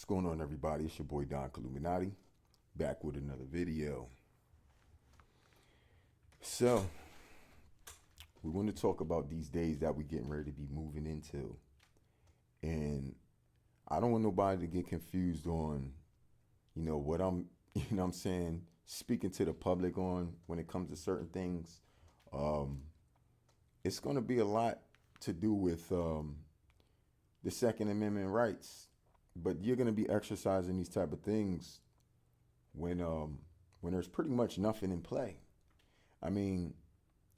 What's going on, everybody? It's your boy Don Illuminati, back with another video. So, we want to talk about these days that we're getting ready to be moving into. And I don't want nobody to get confused on, what I'm, I'm saying, speaking to the public on when it comes to certain things. Um, it's going to be a lot to do with the Second Amendment rights, but you're going to be exercising these type of things when there's pretty much nothing in play. I mean,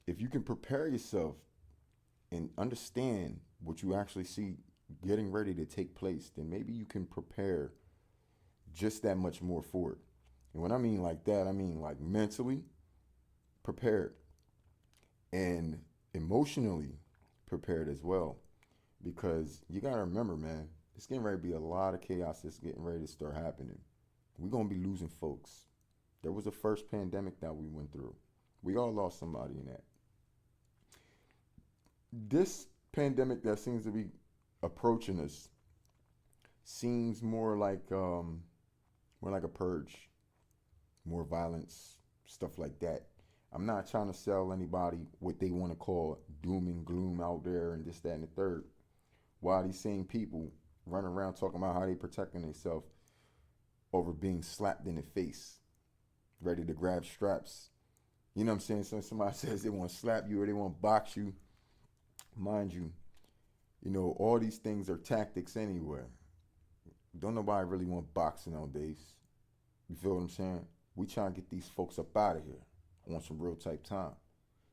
if you can prepare yourself and understand what you actually see getting ready to take place, then maybe you can prepare just that much more for it. And when I mean like that, I mean like mentally prepared and emotionally prepared as well. Because you got to remember, man, it's getting ready to be a lot of chaos that's getting ready to start happening. We're going to be losing folks. There was a first pandemic that we went through. We all lost somebody in that. This pandemic that seems to be approaching us seems more like a purge, more violence, stuff like that. I'm not trying to sell anybody what they want to call doom and gloom out there and this, that, and the third. While these same people run around talking about how they protecting themselves over being slapped in the face, ready to grab straps. You know what I'm saying? So somebody says they want to slap you or they want to box you, mind you, all these things are tactics anyway. Don't nobody really want boxing nowadays. You feel what I'm saying? We trying to get these folks up out of here on some real type time.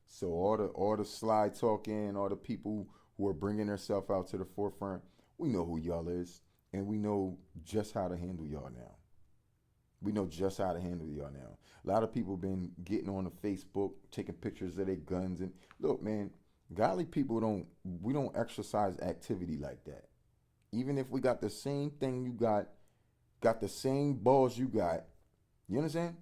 So all the slide talking, all the people who are bringing themselves out to the forefront, we know who y'all is, and we know just how to handle y'all now. We know just how to handle y'all now. A lot of people been getting on the Facebook, taking pictures of their guns, and look, man, godly people we don't exercise activity like that. Even if we got the same thing you got the same balls you got, you understand?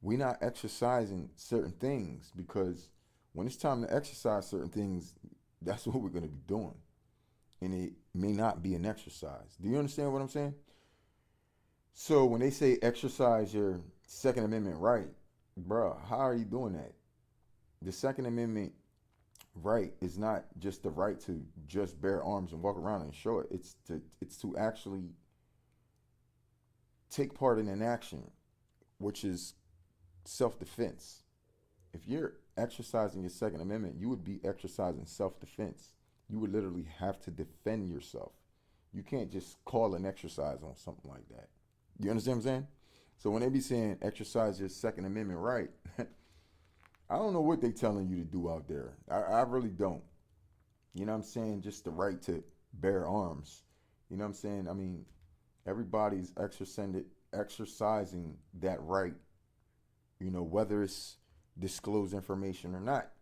We not exercising certain things because when it's time to exercise certain things, that's what we're going to be doing. And it may not be an exercise. Do you understand what I'm saying? So when they say exercise your Second Amendment right, bruh, how are you doing that? The Second Amendment right is not just the right to just bear arms and walk around and show it. It's to actually take part in an action, which is self-defense. If you're exercising your Second Amendment, you would be exercising self-defense. You would literally have to defend yourself. You can't just call an exercise on something like that. You understand what I'm saying? So when they be saying exercise your Second Amendment right, I don't know what they telling you to do out there. I really don't. You know what I'm saying? Just the right to bear arms. You know what I'm saying? I mean, everybody's exercising that right, whether it's disclosed information or not.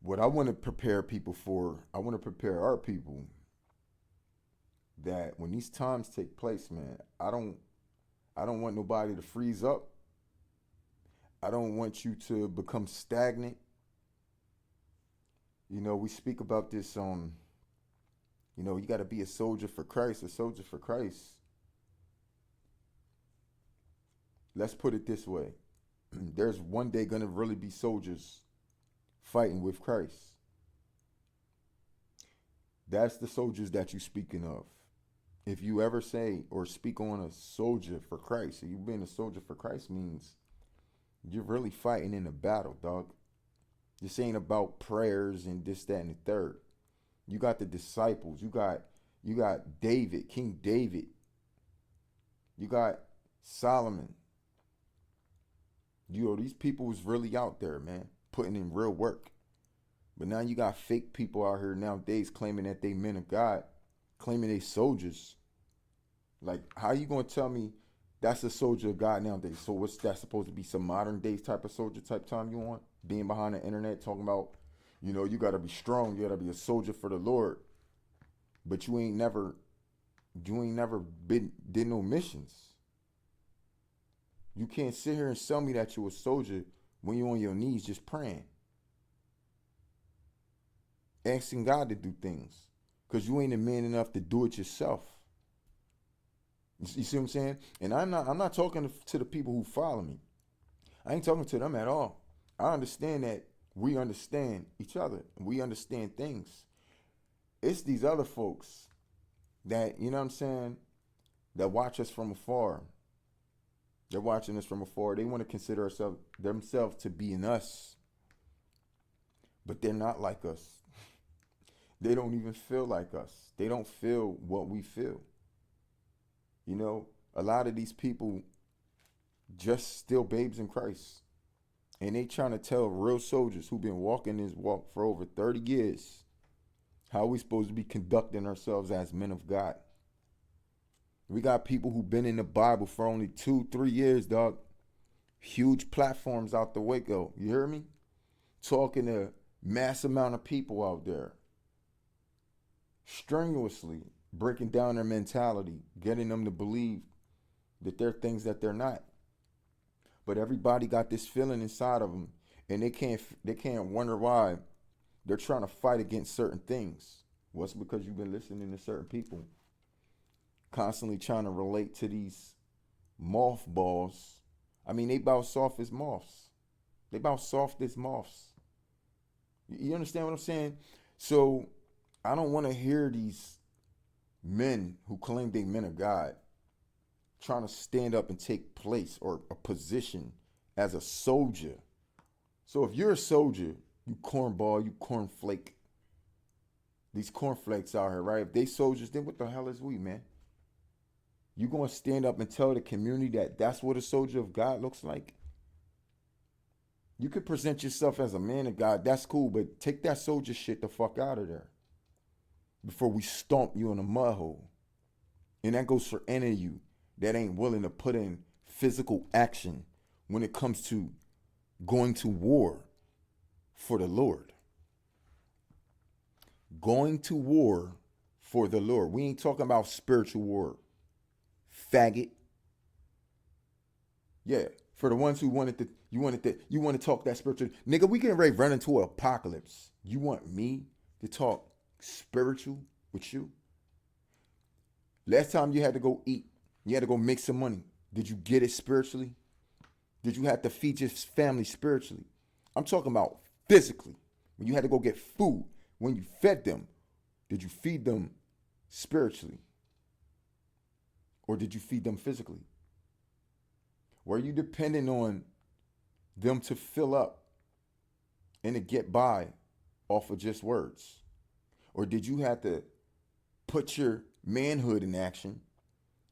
What I want to prepare people for, I want to prepare our people that when these times take place, man, I don't want nobody to freeze up. I don't want you to become stagnant. We speak about this on, you got to be a soldier for Christ, a soldier for Christ. Let's put it this way. There's one day going to really be soldiers fighting with Christ. That's the soldiers that you're speaking of. If you ever say or speak on a soldier for Christ, so you being a soldier for Christ means you're really fighting in a battle, dog. This ain't about prayers and this, that, and the third. You got the disciples. You got David, King David. You got Solomon. These people was really out there, man, putting in real work. But now you got fake people out here nowadays claiming that they men of God, claiming they soldiers. Like, how you gonna tell me that's a soldier of God nowadays? So what's that supposed to be? Some modern days type of soldier type time you want? Being behind the internet talking about, you gotta be strong, you gotta be a soldier for the Lord. But you ain't never did no missions. You can't sit here and tell me that you're a soldier when you're on your knees just praying, asking God to do things, because you ain't a man enough to do it yourself. You see what I'm saying? And I'm not talking to the people who follow me. I ain't talking to them at all. I understand that we understand each other. We understand things. It's these other folks that, you know what I'm saying, that watch us from afar. They're watching us from afar. They want to consider themselves to be in us, but they're not like us. They don't even feel like us. They don't feel what we feel. You know, a lot of these people just still babes in Christ. And they trying to tell real soldiers who've been walking this walk for over 30 years how we supposed to be conducting ourselves as men of God. We got people who've been in the Bible for only 2-3 years, dog. Huge platforms out the Waco. You hear me? Talking to mass amount of people out there. Strenuously breaking down their mentality, getting them to believe that they're things that they're not. But everybody got this feeling inside of them, and they can't wonder why they're trying to fight against certain things. What's because you've been listening to certain people, constantly trying to relate to these mothballs. I mean, they about soft as moths. They about soft as moths. You understand what I'm saying? So I don't want to hear these men who claim they men of God trying to stand up and take place or a position as a soldier. So if you're a soldier, you cornball, you cornflake. These cornflakes out here, right? If they soldiers, then what the hell is we, man? You gonna stand up and tell the community that that's what a soldier of God looks like? You could present yourself as a man of God, that's cool, but take that soldier shit the fuck out of there before we stomp you in a mud hole. And that goes for any of you that ain't willing to put in physical action when it comes to going to war for the Lord. Going to war for the Lord. We ain't talking about spiritual war. Faggot. Yeah, for the ones who wanted to talk that spiritual. Nigga, we getting ready to run into an apocalypse. You want me to talk spiritual with you? Last time you had to go eat, you had to go make some money. Did you get it spiritually? Did you have to feed your family spiritually? I'm talking about physically. When you had to go get food, when you fed them, did you feed them spiritually? Or did you feed them physically? Were you depending on them to fill up and to get by off of just words? Or did you have to put your manhood in action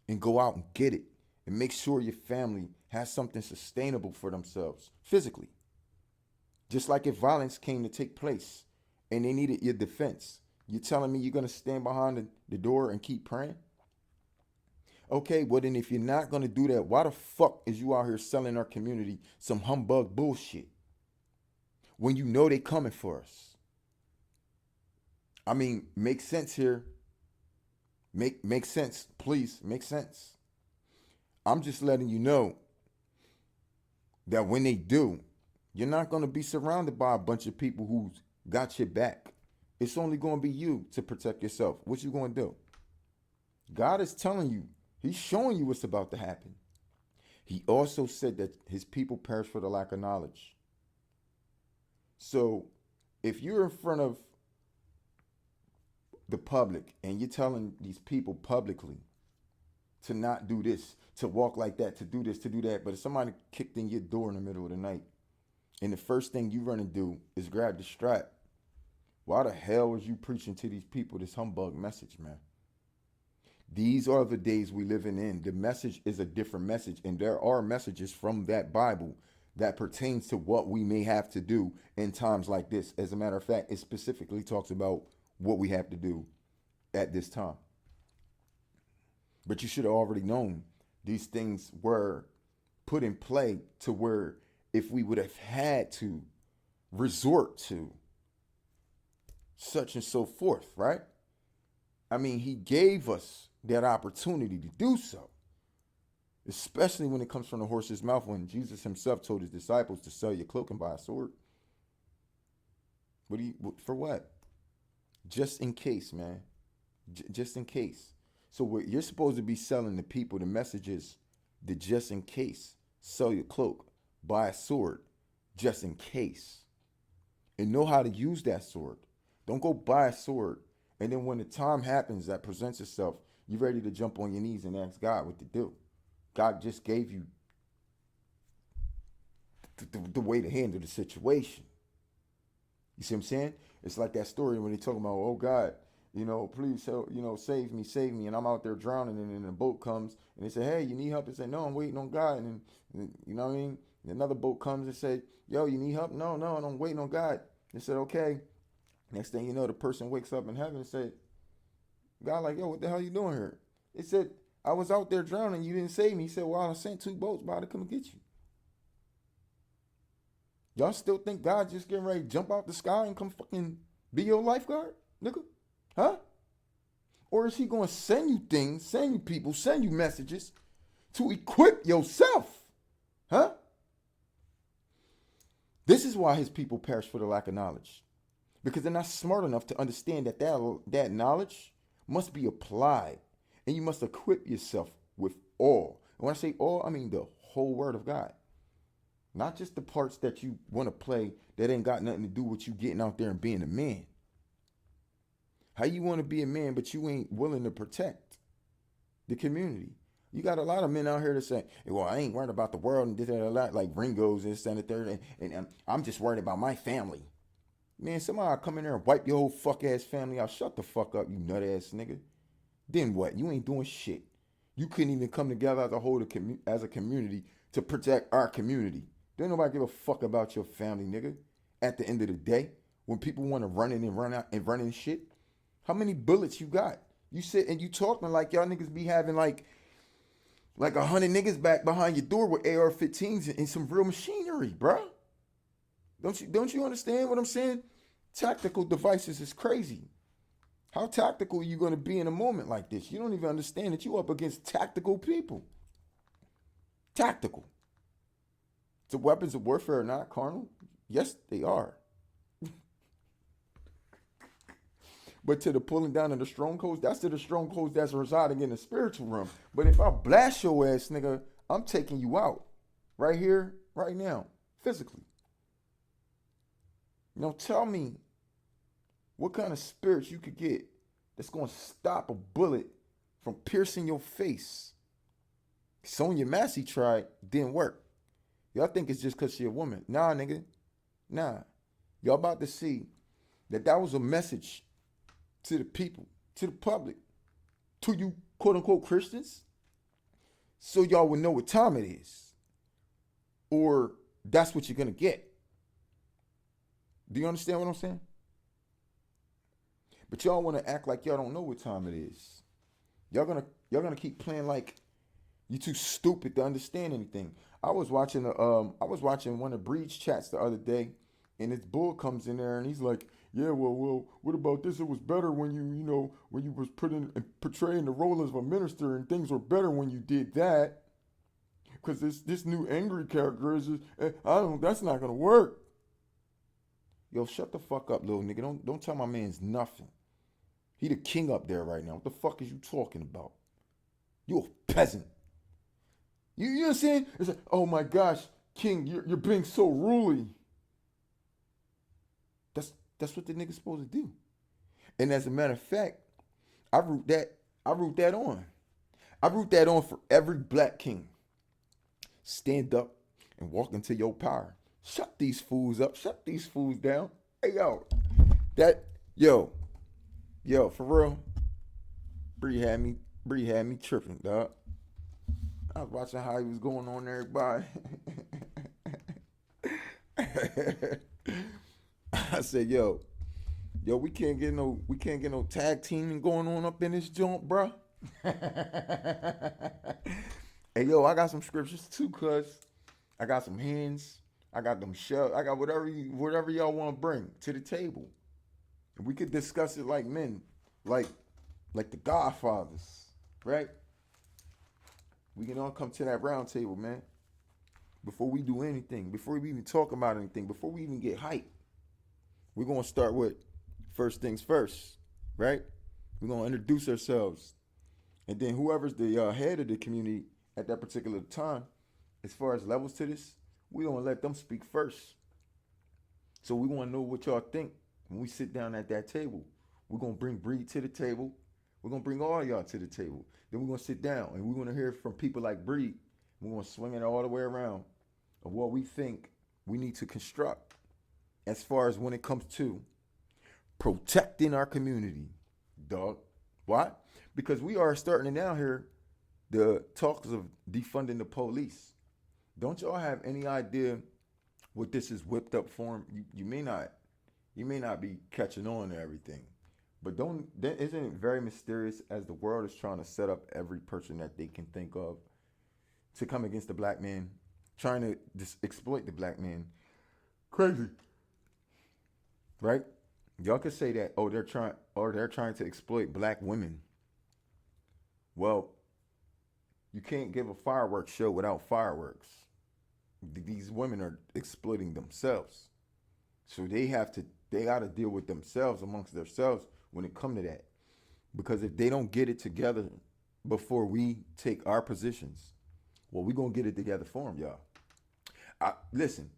and go out and get it and make sure your family has something sustainable for themselves physically? Just like if violence came to take place and they needed your defense, you're telling me you're going to stand behind the door and keep praying? Okay, well then if you're not going to do that, why the fuck is you out here selling our community some humbug bullshit when you know they coming for us? I mean, make sense here. Make sense, please, make sense. I'm just letting you know that when they do, you're not going to be surrounded by a bunch of people who's got your back. It's only going to be you to protect yourself. What you going to do? God is telling you. He's showing you what's about to happen. He also said that his people perish for the lack of knowledge. So if you're in front of the public and you're telling these people publicly to not do this, to walk like that, to do this, to do that, but if somebody kicked in your door in the middle of the night and the first thing you run and do is grab the strap, why the hell was you preaching to these people this humbug message, man? These are the days we living in. The message is a different message, and there are messages from that Bible that pertains to what we may have to do in times like this. As a matter of fact, it specifically talks about what we have to do at this time. But you should have already known these things were put in play to where if we would have had to resort to such and so forth, right? I mean, he gave us that opportunity to do so, especially when it comes from the horse's mouth, when Jesus himself told his disciples to sell your cloak and buy a sword. For what? Just in case, man. Just in case. So what you're supposed to be selling the people, the messages, the just in case. Sell your cloak, buy a sword, just in case, and know how to use that sword. Don't go buy a sword, and then when the time happens that presents itself, you're ready to jump on your knees and ask God what to do. God just gave you the way to handle the situation. You see what I'm saying? It's like that story when they talk about, oh God, please help, save me. And I'm out there drowning, and then the boat comes and they say, hey, you need help? They say, no, I'm waiting on God. And you know what I mean? And another boat comes and say, yo, you need help? No, I'm waiting on God. They said, okay. Next thing you know, the person wakes up in heaven and said, God, like, yo, what the hell you doing here? It said, I was out there drowning. You didn't save me. He said, well, I sent 2 boats by to come and get you. Y'all still think God just getting ready to jump out the sky and come fucking be your lifeguard, nigga? Huh? Or is he going to send you things, send you people, send you messages to equip yourself? Huh? This is why his people perish for the lack of knowledge. Because they're not smart enough to understand that knowledge must be applied. And you must equip yourself with all. And when I say all, I mean the whole word of God. Not just the parts that you want to play that ain't got nothing to do with you getting out there and being a man. How you want to be a man, but you ain't willing to protect the community? You got a lot of men out here that say, hey, well, I ain't worried about the world and this and that, like Ringo's and this and the third, and I'm just worried about my family. Man, somebody come in there and wipe your whole fuck ass family out. Shut the fuck up, you nut ass nigga. Then what? You ain't doing shit. You couldn't even come together as a whole as a community to protect our community. Don't nobody give a fuck about your family, nigga. At the end of the day, when people want to run in and run out and run in shit, how many bullets you got? You sit and you talking like y'all niggas be having like 100 niggas back behind your door with AR-15s and some real machinery, bruh. Don't you understand what I'm saying? Tactical devices is crazy. How tactical are you going to be in a moment like this? You don't even understand that you up against tactical people. Tactical. The weapons of warfare are not carnal. Yes, they are. But to the pulling down of the strongholds, that's to the strongholds that's residing in the spiritual realm. But if I blast your ass, nigga, I'm taking you out. Right here, right now, physically. Tell me what kind of spirits you could get that's going to stop a bullet from piercing your face. Sonya Massey tried, didn't work. Y'all think it's just because she a woman. Nah, nigga. Nah. Y'all about to see that was a message to the people, to the public, to you quote-unquote Christians, so y'all would know what time it is. Or that's what you're going to get. Do you understand what I'm saying? But y'all want to act like y'all don't know what time it is. Y'all gonna keep playing like you too stupid to understand anything. I was watching one of Breed's chats the other day, and this bull comes in there and he's like, yeah, well, what about this? It was better when when you was portraying the role as a minister, and things were better when you did that. Because this new angry character that's not gonna work. Yo, shut the fuck up, little nigga. Don't tell my man's nothing. He the king up there right now. What the fuck is you talking about? You a peasant. You know what I'm saying? It's like, oh my gosh, king, you're being so ruly. That's what the nigga's supposed to do. And as a matter of fact, I root that on. I root that on for every black king. Stand up and walk into your power. Shut these fools up. Shut these fools down. Hey, yo, for real. Bree had me tripping, dog. I was watching how he was going on everybody. I said, yo, we can't get no tag teaming going on up in this joint, bro. Hey, yo, I got some scriptures too, cuz. I got some hands. I got them shells. I got whatever y'all want to bring to the table. And we could discuss it like men, like the Godfathers, right? We can all come to that round table, man. Before we do anything, before we even talk about anything, before we even get hype, we're going to start with first things first, right? We're going to introduce ourselves. And then whoever's the head of the community at that particular time, as far as levels to this, we don't let them speak first. So we want to know what y'all think when we sit down at that table. We're gonna bring Breed to the table. We're gonna bring all y'all to the table. Then we're gonna sit down and we're gonna hear from people like Breed. We're gonna swing it all the way around of what we think we need to construct as far as when it comes to protecting our community, dog. Why? Because we are starting to now hear the talks of defunding the police. Don't y'all have any idea what this is whipped up form? You may not be catching on to everything. But don't isn't it very mysterious as the world is trying to set up every person that they can think of to come against the black man, trying to exploit the black man. Crazy. Right? Y'all could say that, oh, they're trying to exploit black women. Well, you can't give a fireworks show without fireworks. These women are exploiting themselves. So they gotta deal with themselves amongst themselves when it come to that. Because if they don't get it together before we take our positions, well, we gonna get it together for them, y'all. Listen,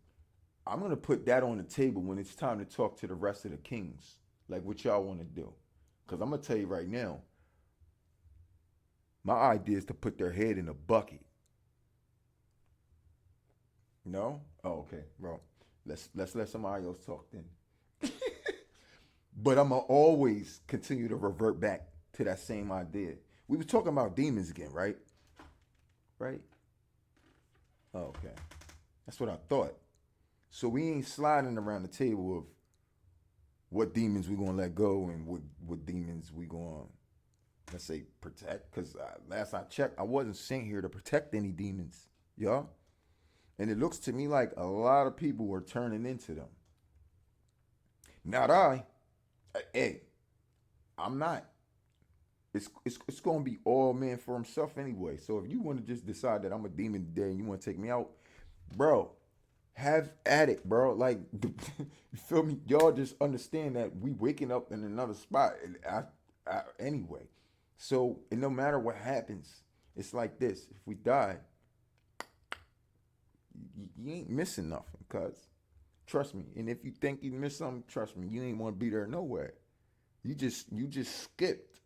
I'm gonna put that on the table when it's time to talk to the rest of the kings, like what y'all want to do. Cause I'm gonna tell you right now, my idea is to put their head in a bucket. No? Oh, okay, bro. Let's let somebody else talk then. But I'm gonna always continue to revert back to that same idea. We was talking about demons again, right? Right? Oh, okay. That's what I thought. So we ain't sliding around the table of what demons we gonna let go and what demons we gonna, let's say, protect. Because last I checked, I wasn't sent here to protect any demons, y'all. And it looks to me like a lot of people were turning into them. Not I. Hey, I'm not. It's gonna be all man for himself anyway. So if you want to just decide that I'm a demon today and you want to take me out, bro, have at it, bro. Like, you feel me? Y'all just understand that we waking up in another spot anyway. So and no matter what happens, it's like this. If we die, you ain't missing nothing, cuz. Trust me. And if you think you missed something, trust me, you ain't want to be there nowhere. You just skipped.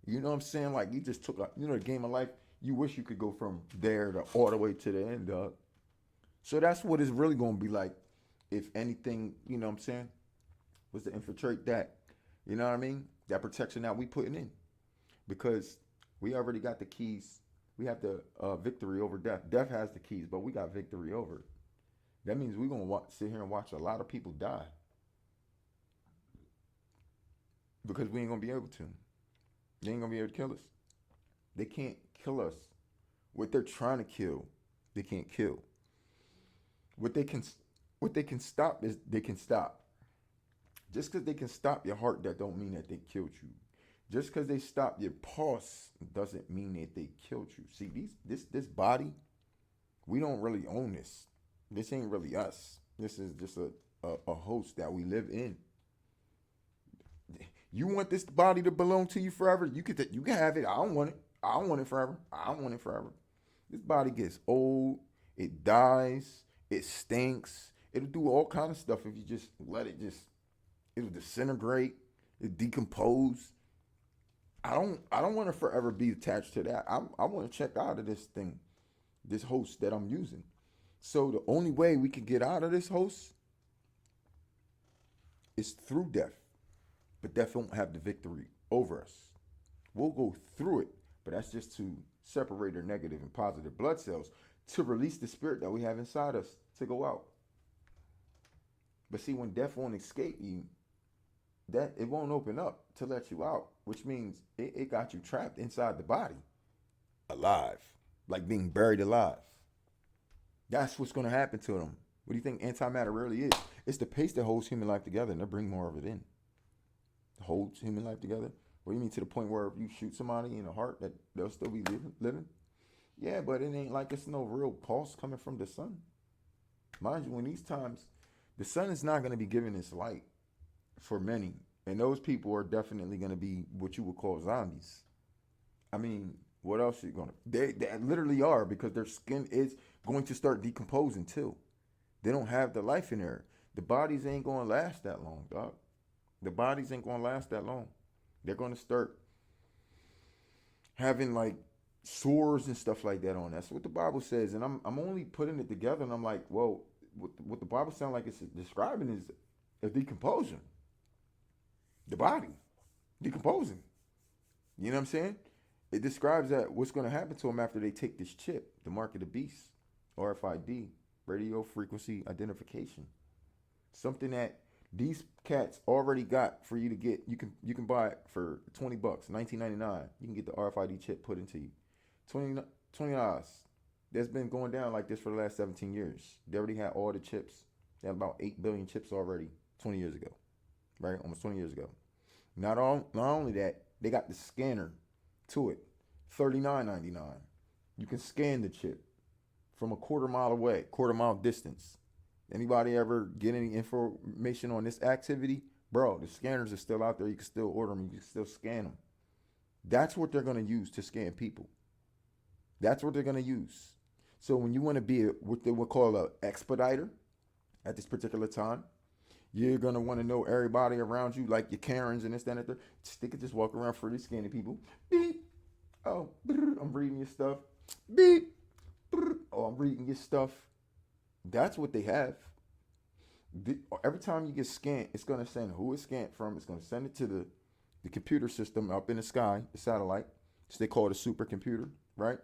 You know what I'm saying? Like you just took the game of life. You wish you could go from there to all the way to the end, dog. So that's what it's really gonna be like. If anything, you know what I'm saying, was to infiltrate that. You know what I mean? That protection that we putting in. Because we already got the keys. We have the victory over death. Death has the keys, but we got victory over it. That means we're going to sit here and watch a lot of people die. Because we ain't going to be able to. They ain't going to be able to kill us. They can't kill us. What they're trying to kill, they can't kill. What they can stop is they can stop. Just because they can stop your heart, that don't mean that they killed you. Just because they stop your pulse doesn't mean that they killed you. See, this body, we don't really own this. This ain't really us. This is just a host that we live in. You want this body to belong to you forever? You can have it. I don't want it. I don't want it forever. I don't want it forever. This body gets old. It dies. It stinks. It'll do all kind of stuff if you just let it it'll disintegrate. It decompose. I don't want to forever be attached to that. I want to check out of this thing, this host that I'm using. So the only way we can get out of this host is through death. But death won't have the victory over us. We'll go through it, but that's just to separate our negative and positive blood cells to release the spirit that we have inside us to go out. But see, when death won't escape you, that it won't open up to let you out, which means it got you trapped inside the body, alive, like being buried alive. That's what's going to happen to them. What do you think antimatter really is? It's the paste that holds human life together, and they'll bring more of it in. It holds human life together. What do you mean, to the point where if you shoot somebody in the heart that they'll still be living? Yeah, but it ain't like it's no real pulse coming from the sun. Mind you, in these times, the sun is not going to be giving its light for many. And those people are definitely going to be what you would call zombies. I mean, What else are you gonna? They literally are, because their skin is going to start decomposing too. They don't have the life in there. The bodies ain't gonna last that long, dog. The bodies ain't gonna last that long. They're gonna start having like sores and stuff like that on. That's what the Bible says, and I'm only putting it together, and I'm like, well, what the Bible sounds like it's describing is a decomposing. The body decomposing. You know what I'm saying? It describes that what's going to happen to them after they take this chip, the mark of the beast, RFID, radio frequency identification. Something that these cats already got for you to get. You can buy it for $20, 19.99. You can get the RFID chip put into you. 20 dollars. That's been going down like this for the last 17 years. They already had all the chips. They had about 8 billion chips already 20 years ago. Right? Almost 20 years ago. Not only that, they got the scanner to it. $39.99. You can scan the chip from a quarter-mile away, quarter-mile distance. Anybody ever get any information on this activity? Bro, the scanners are still out there. You can still order them. You can still scan them. That's what they're going to use to scan people. That's what they're going to use. So when you want to be what they would call an expediter at this particular time, you're going to want to know everybody around you, like your Karens and this, that, and that. They could just walk around freely scanning people. Beep. Oh, I'm reading your stuff. Beep. Oh, I'm reading your stuff. That's what they have. Every time you get scanned, it's going to send who it's scanned from. It's going to send it to the computer system up in the sky, the satellite. So they call it a supercomputer, right?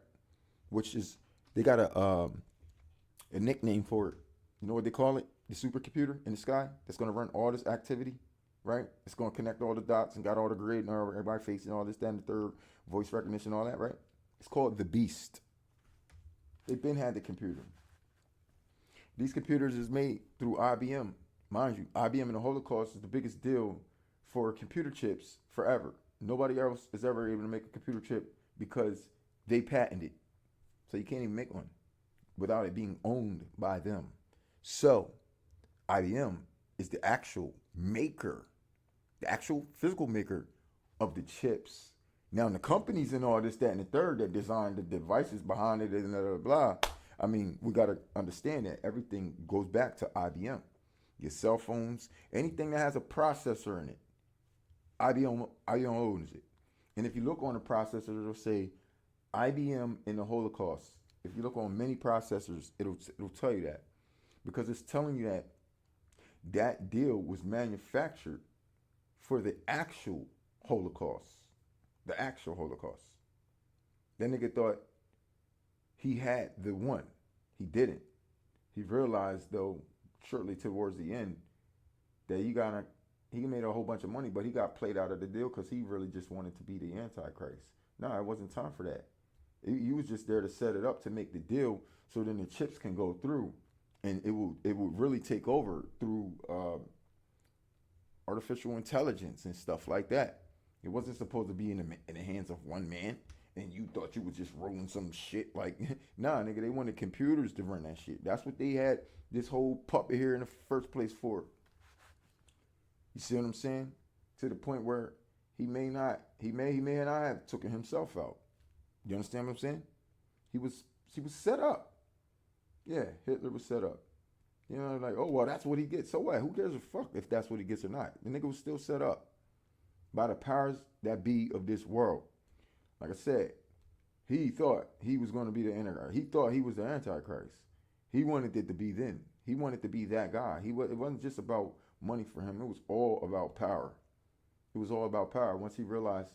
Which is, they got a nickname for it. You know what they call it? The supercomputer in the sky that's going to run all this activity, right? It's going to connect all the dots and got all the grid and everybody facing all this, that, and the third, voice recognition, all that, right? It's called the Beast. They've been had the computer. These computers is made through IBM. Mind you, IBM in the Holocaust is the biggest deal for computer chips forever. Nobody else is ever able to make a computer chip because they patented it. So you can't even make one without it being owned by them. So IBM is the actual maker, the actual physical maker of the chips. Now the companies and all this, that, and the third that designed the devices behind it and blah, blah, blah. I mean, we got to understand that everything goes back to IBM. Your cell phones, anything that has a processor in it, IBM owns it. And if you look on the processor, it'll say IBM in the Holocaust. If you look on many processors, it'll tell you that, because it's telling you that that deal was manufactured for the actual Holocaust. The actual Holocaust. That nigga thought he had the one. He didn't. He realized, though, shortly towards the end, that he made a whole bunch of money, but he got played out of the deal because he really just wanted to be the Antichrist. No, it wasn't time for that. He was just there to set it up to make the deal so then the chips can go through, and it will really take over through artificial intelligence and stuff like that. It wasn't supposed to be in the hands of one man, and you thought you was just rolling some shit. Like, nah, nigga, they wanted computers to run that shit. That's what they had this whole puppet here in the first place for. You see what I'm saying? To the point where he may not have taken himself out. You understand what I'm saying? He was set up. Yeah, Hitler was set up. You know, like, oh well, that's what he gets. So what? Who cares a fuck if that's what he gets or not? The nigga was still set up by the powers that be of this world. Like I said, he thought he was going to be the Antichrist. He thought he was the Antichrist. He wanted it to be then. He wanted to be that guy. It wasn't just about money for him. It was all about power. It was all about power. Once he realized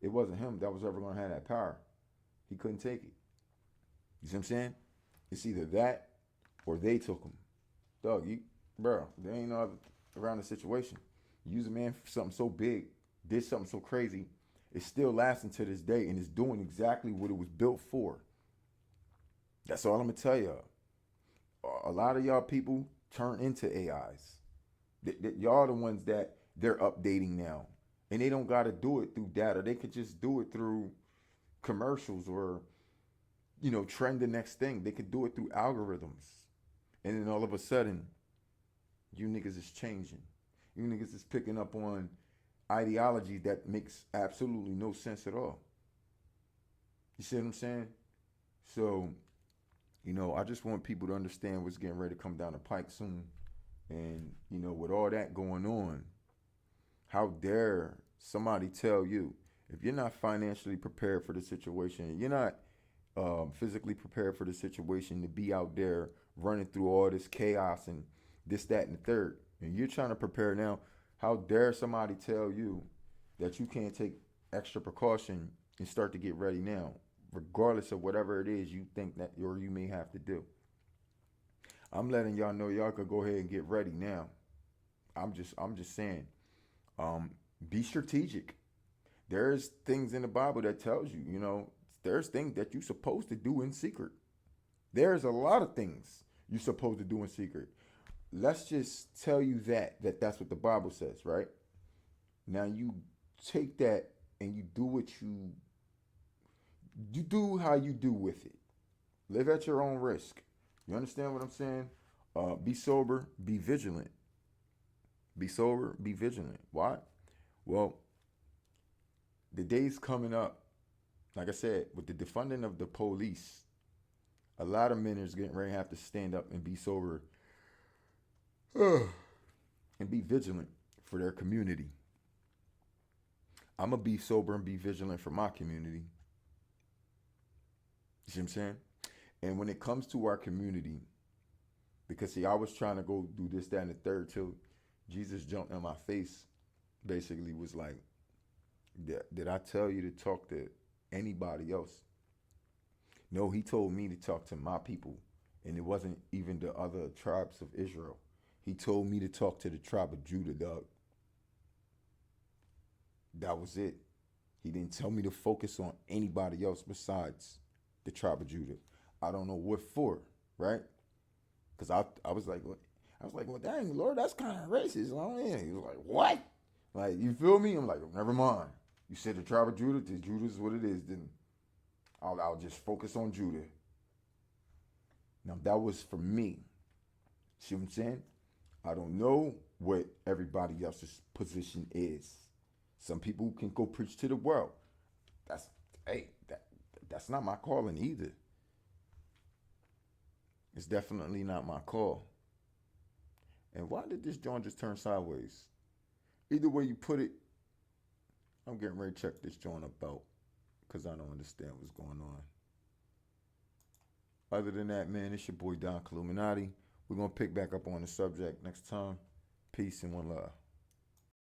it wasn't him that was ever going to have that power, he couldn't take it. You see what I'm saying? It's either that or they took him. Dog, bro, there ain't no other around the situation. You use a man for something so big, did something so crazy, it's still lasting to this day and it's doing exactly what it was built for. That's all I'm going to tell y'all. A lot of y'all people turn into AIs. Y'all the ones that they're updating now. And they don't got to do it through data. They could just do it through commercials or, trend the next thing. They could do it through algorithms. And then all of a sudden, you niggas is changing. You niggas is picking up on ideology that makes absolutely no sense at all. You see what I'm saying? So, I just want people to understand what's getting ready to come down the pike soon. And, with all that going on, how dare somebody tell you if you're not financially prepared for the situation, you're not physically prepared for the situation to be out there running through all this chaos and this, that, and the third, and you're trying to prepare now, how dare somebody tell you that you can't take extra precaution and start to get ready now, regardless of whatever it is you think that or you may have to do. I'm letting y'all know y'all could go ahead and get ready now. I'm just saying, um, be strategic. There's things in the Bible that tells you, there's things that you're supposed to do in secret. There's a lot of things you're supposed to do in secret. Let's just tell you that's what the Bible says, right? Now you take that and you do what you do how you do with it. Live at your own risk. You understand what I'm saying? Be sober, be vigilant. Be sober, be vigilant. Why? Well, the day's coming up. Like I said, with the defunding of the police, a lot of men is getting ready to have to stand up and be sober and be vigilant for their community. I'm going to be sober and be vigilant for my community. You see what I'm saying? And when it comes to our community, because see, I was trying to go do this, that, and the third till Jesus jumped in my face, basically was like, did I tell you to talk to anybody else? No, he told me to talk to my people. And it wasn't even the other tribes of Israel. He told me to talk to the tribe of Judah, dog. That was it. He didn't tell me to focus on anybody else besides the tribe of Judah. I don't know what for, right? Because I was like, what? I was like, well, dang, Lord, that's kind of racist. He was like, what? Like, you feel me? I'm like, never mind. You said the tribe of Judah, Judah's what it is, then I'll just focus on Judah. Now, that was for me. See what I'm saying? I don't know what everybody else's position is. Some people can go preach to the world. That's, hey, that's not my calling either. It's definitely not my call. And why did this joint just turn sideways? Either way you put it, I'm getting ready to check this joint out because I don't understand what's going on. Other than that, man, it's your boy Don Illuminati. We're going to pick back up on the subject next time. Peace and one love.